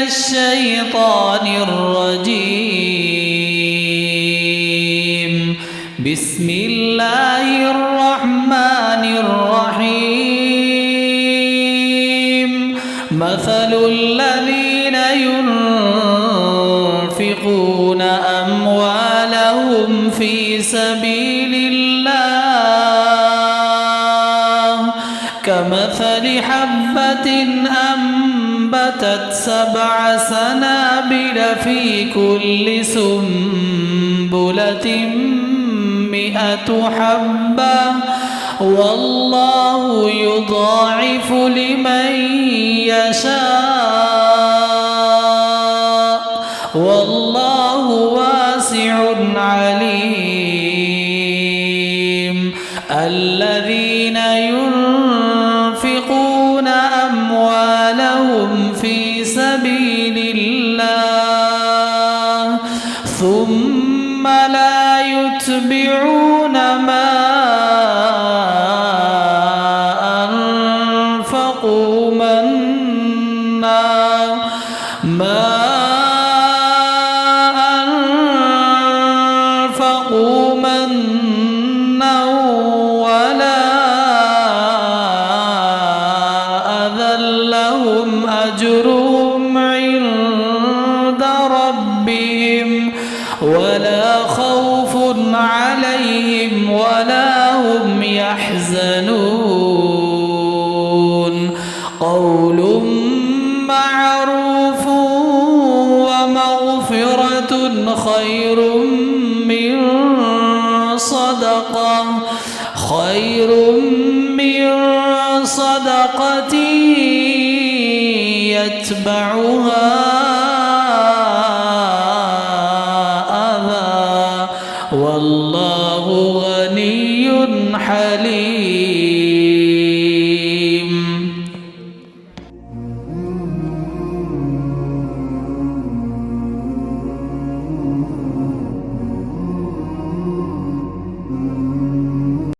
الشيطان الرجيم. بسم الله الرحمن الرحيم. مثل الذين ينفقون أموالهم في سبيل الله كمثل حبة أنبتت 7 سنابل في كل سنبلة 100 حبة والله يضاعف لمن يشاء والله واسع عليم. الذين ينفقون أموالهم في سبيل الله ثم لا يتبعون ما أنفقوا منا ولا أذى لهم أجرهم عند ربهم ولا خوف عليهم ولا هم يحزنون. قول معروف ومغفرة خير من صدقة يتبعها أذى والله غني حليم.